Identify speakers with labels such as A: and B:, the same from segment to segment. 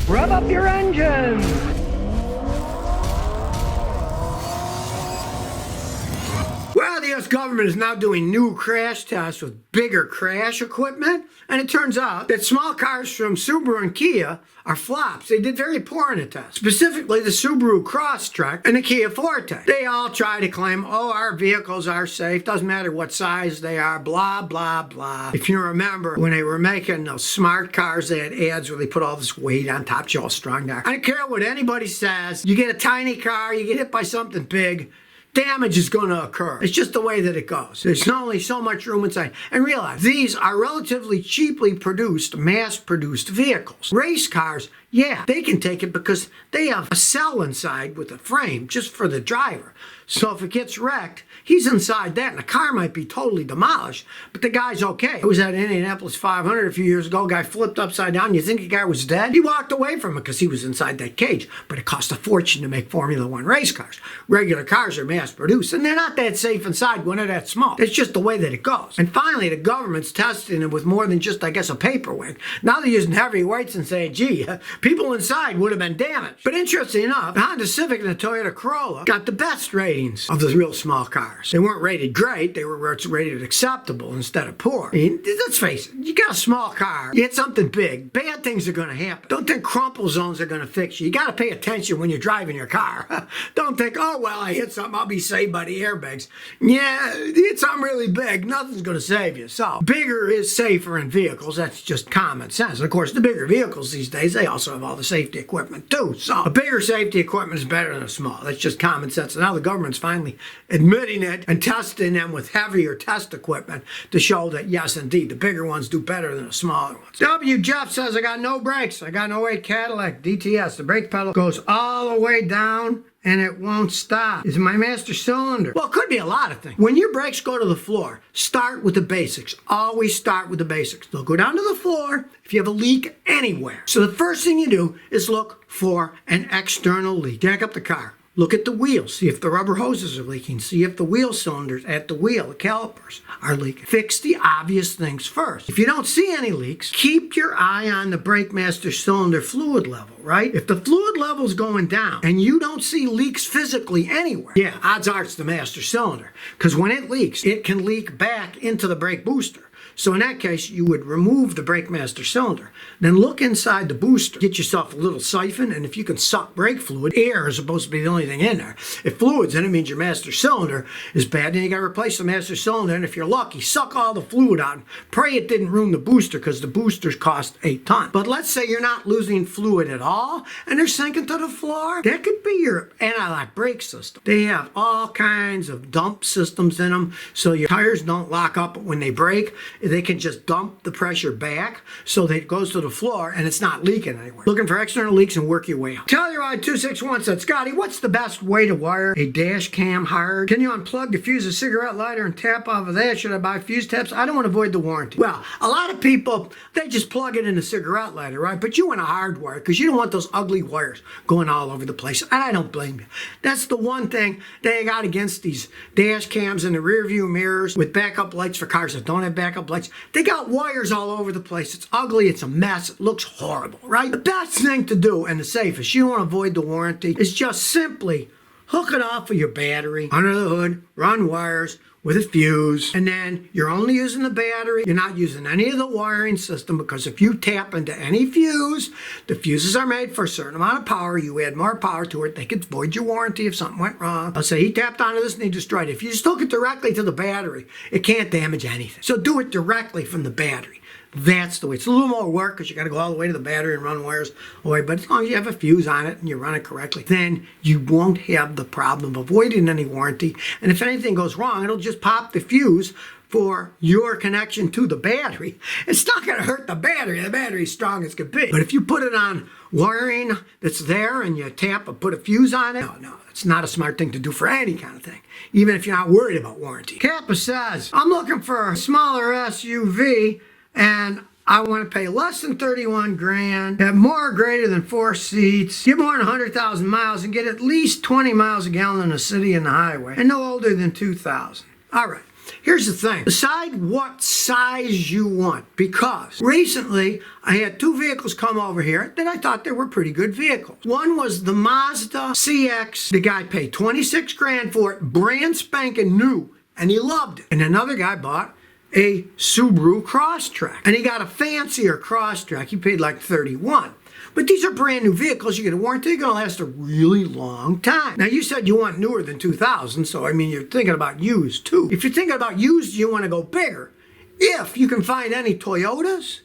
A: Rev up your engines!
B: Well, the U.S. government is now doing new crash tests with bigger crash equipment, and it turns out that small cars from Subaru and Kia are flops. They did very poor in the test, specifically the Subaru Crosstrek and the Kia Forte. They all try to claim, oh, our vehicles are safe, doesn't matter what size they are, blah, blah, blah. If you remember, when they were making those smart cars, they had ads where they put all this weight on top, show how strong they are. I don't care what anybody says, you get a tiny car, you get hit by something big, damage is going to occur. It's just the way that it goes. There's only so much room inside. And realize, these are relatively cheaply produced, mass-produced vehicles. Race cars, yeah, they can take it because they have a cell inside with a frame just for the driver. So if it gets wrecked, he's inside that, and the car might be totally demolished, but the guy's okay. I was at Indianapolis 500 a few years ago. Guy flipped upside down. You think the guy was dead? He walked away from it because he was inside that cage, but it cost a fortune to make Formula One race cars. Regular cars are mass-produced, and they're not that safe inside when they're that small. It's just the way that it goes. And finally, the government's testing it with more than just, I guess, a paperweight. Now they're using heavy weights and saying, gee, people inside would have been damaged. But interesting enough, the Honda Civic and the Toyota Corolla got the best ratings of the real small cars. They weren't rated great, they were rated acceptable instead of poor. I mean, let's face it, you got a small car, you hit something big, bad things are going to happen. Don't think crumple zones are going to fix you. You got to pay attention when you're driving your car. Don't think, oh, well, I hit something, I'll be saved by the airbags. Yeah, you hit something really big, nothing's going to save you. So, bigger is safer in vehicles. That's just common sense. And of course, the bigger vehicles these days, they also have all the safety equipment too. So, a bigger safety equipment is better than a small. That's just common sense. And now the government's finally admitting it and testing them with heavier test equipment to show that, yes, indeed, the bigger ones do better than the smaller ones. W. Jeff says, I got no brakes. I got an 08 Cadillac DTS. The brake pedal goes all the way down and it won't stop. Is my master cylinder? Well, it could be a lot of things. When your brakes go to the floor, start with the basics. Always start with the basics. They'll go down to the floor if you have a leak anywhere. So the first thing you do is look for an external leak. Jack up the car. Look at the wheels. See if the rubber hoses are leaking. See if the wheel cylinders at the wheel, the calipers, are leaking. Fix the obvious things first. If you don't see any leaks, keep your eye on the brake master cylinder fluid level, right? If the fluid level's going down and you don't see leaks physically anywhere, yeah, odds are it's the master cylinder. Because when it leaks, it can leak back into the brake booster. So in that case, you would remove the brake master cylinder. Then look inside the booster. Get yourself a little siphon, and if you can suck brake fluid, air is supposed to be the only thing in there. If fluid's in it, means your master cylinder is bad, then you got to replace the master cylinder, and if you're lucky, suck all the fluid out. Pray it didn't ruin the booster, because the boosters cost a ton. But let's say you're not losing fluid at all, and they're sinking to the floor. That could be your anti-lock brake system. They have all kinds of dump systems in them, so your tires don't lock up when they break. They can just dump the pressure back so that it goes to the floor and it's not leaking anywhere. Looking for external leaks and work your way out. Telluride261 said, Scotty, what's the best way to wire a dash cam hard? Can you unplug the fuse of a cigarette lighter and tap off of that? Should I buy fuse taps? I don't want to avoid the warranty. Well, a lot of people, they just plug it in a cigarette lighter, right? But you want a hard wire because you don't want those ugly wires going all over the place. And I don't blame you. That's the one thing they got against these dash cams and the rear view mirrors with backup lights for cars that don't have backup lights. They got wires all over the place. It's ugly. It's a mess. It looks horrible, right? The best thing to do and the safest, you want to avoid the warranty, is just simply hook it off of your battery under the hood, run wires with a fuse, and then you're only using the battery. You're not using any of the wiring system, because if you tap into any fuse, the fuses are made for a certain amount of power. You add more power to it, they could void your warranty if something went wrong. Let's say he tapped onto this and he destroyed it. If you just hook it directly to the battery, it can't damage anything. So do it directly from the battery. That's the way. It's a little more work because you got to go all the way to the battery and run wires away. But as long as you have a fuse on it and you run it correctly, then you won't have the problem of avoiding any warranty. And if anything goes wrong, it'll just pop the fuse for your connection to the battery. It's not going to hurt the battery. The battery's strong as can be. But if you put it on wiring that's there and you tap and put a fuse on it, no, it's not a smart thing to do for any kind of thing, even if you're not worried about warranty. Kappa says, I'm looking for a smaller SUV and I want to pay less than 31 grand, have more greater than 4 seats, get more than 100,000 miles, and get at least 20 miles a gallon in the city and the highway, and no older than 2,000. All right. Here's the thing. Decide what size you want, because recently I had two vehicles come over here that I thought they were pretty good vehicles. One was the Mazda CX. The guy paid 26 grand for it, brand spanking new, and he loved it. And another guy bought a Subaru Crosstrek, and he got a fancier Crosstrek. He paid like 31. But these are brand new vehicles. You get a warranty, they're going to last a really long time. Now, you said you want newer than 2000, so I mean, you're thinking about used too. If you're thinking about used, you want to go bigger. If you can find any Toyotas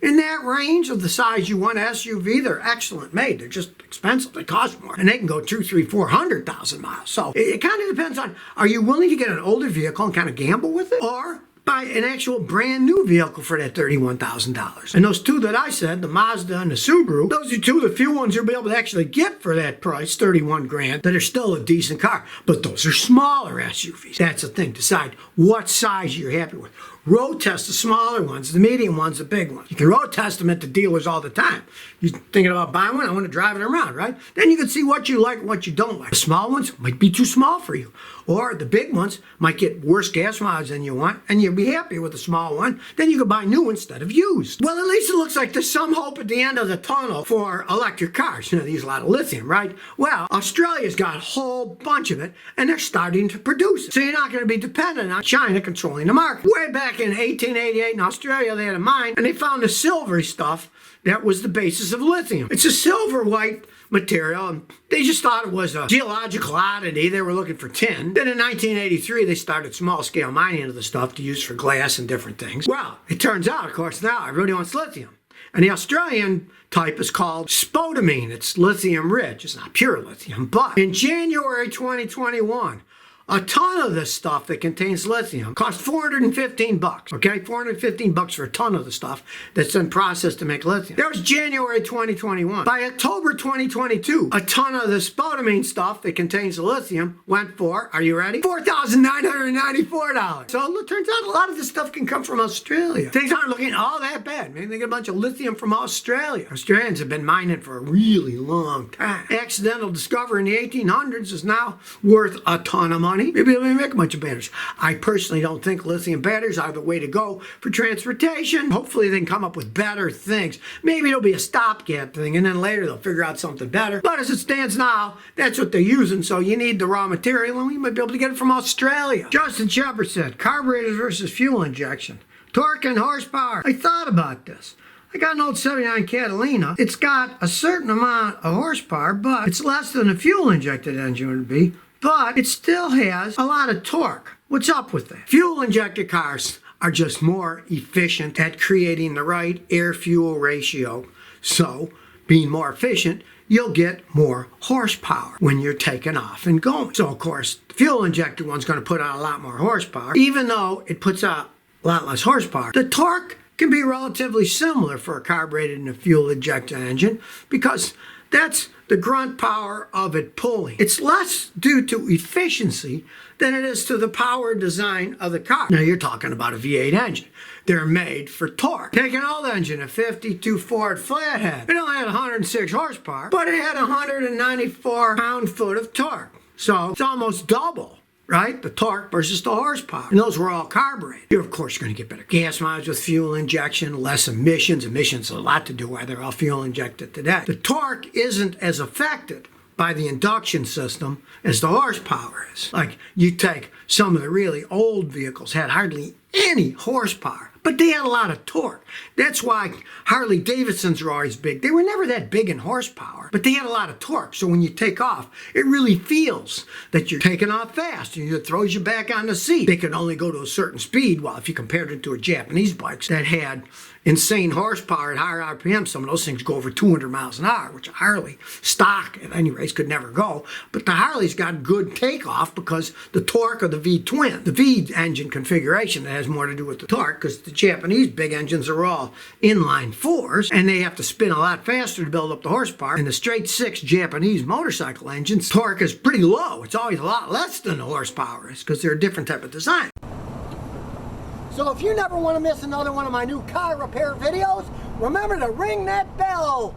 B: in that range of the size you want SUV, they're excellent made. They're just expensive. They cost more. And they can go 200, 300, 400,000 miles. So it kind of depends on, are you willing to get an older vehicle and kind of gamble with it? Or buy an actual brand new vehicle for that $31,000. And those two that I said, the Mazda and the Subaru, those are two of the few ones you'll be able to actually get for that price, 31 grand, that are still a decent car. But those are smaller SUVs. That's the thing. Decide what size you're happy with. Road test the smaller ones, the medium ones, the big ones. You can road test them at the dealers all the time. You're thinking about buying one, I want to drive it around, right? Then you can see what you like and what you don't like. The small ones might be too small for you. Or the big ones might get worse gas mileage than you want, and you'll be happier with the small one. Then you can buy new instead of used. Well, at least it looks like there's some hope at the end of the tunnel for electric cars. You know, they use a lot of lithium, right? Well, Australia's got a whole bunch of it, and they're starting to produce it. So you're not going to be dependent on China controlling the market. Way back in 1888 in Australia, they had a mine, and they found the silvery stuff that was the basis of lithium. It's a silver white material, and they just thought it was a geological oddity. They were looking for tin. Then in 1983, they started small-scale mining of the stuff to use for glass and different things. Well, it turns out, of course, now everybody wants lithium. And the Australian type is called spodumene. It's lithium rich. It's not pure lithium. But in January 2021, a ton of this stuff that contains lithium cost $415, okay? $415 for a ton of the stuff that's been processed to make lithium. That was January 2021. By October 2022, a ton of the spodumene stuff that contains the lithium went for, are you ready? $4,994. So it turns out a lot of this stuff can come from Australia. Things aren't looking all that bad. Maybe they get a bunch of lithium from Australia. Australians have been mining for a really long time. Accidental discovery in the 1800s is now worth a ton of money. Maybe they'll make a bunch of batteries. I personally don't think lithium batteries are the way to go for transportation. Hopefully they can come up with better things. Maybe it'll be a stopgap thing, and then later they'll figure out something better. But as it stands now, that's what they're using, so you need the raw material, and we might be able to get it from Australia. Justin Shepard said, carburetors versus fuel injection. Torque and horsepower. I thought about this. I got an old 79 Catalina. It's got a certain amount of horsepower, but it's less than a fuel-injected engine would be. But it still has a lot of torque. What's up with that? Fuel-injected cars are just more efficient at creating the right air-fuel ratio. So, being more efficient, you'll get more horsepower when you're taking off and going. So, of course, the fuel-injected one's going to put out a lot more horsepower. Even though it puts out a lot less horsepower, the torque can be relatively similar for a carbureted and a fuel-injected engine because that's the grunt power of it pulling. It's less due to efficiency than it is to the power design of the car. Now you're talking about a V8 engine. They're made for torque. Take an old engine, a 52 Ford Flathead. It only had 106 horsepower, but it had 194 pound-foot of torque. So it's almost double, right? The torque versus the horsepower. And those were all carbureted. You're, of course, going to get better gas mileage with fuel injection, less emissions. Emissions have a lot to do why they're all fuel injected today. The torque isn't as affected by the induction system as the horsepower is. Like, you take some of the really old vehicles had hardly any horsepower, but they had a lot of torque. That's why Harley Davidsons are always big. They were never that big in horsepower, but they had a lot of torque. So when you take off, it really feels that you're taking off fast, and it throws you back on the seat. They could only go to a certain speed, while if you compared it to a Japanese bikes that had insane horsepower at higher RPM, some of those things go over 200 miles an hour, which a Harley stock at any race could never go. But the Harley's got good takeoff because the torque of the V-twin, the V engine configuration, that has more to do with the torque, because the Japanese big engines are all inline fours, and they have to spin a lot faster to build up the horsepower. And the straight six Japanese motorcycle engines, torque is pretty low. It's always a lot less than the horsepower is, because they're a different type of design. So if you never want to miss another one of my new car repair videos, remember to ring that bell.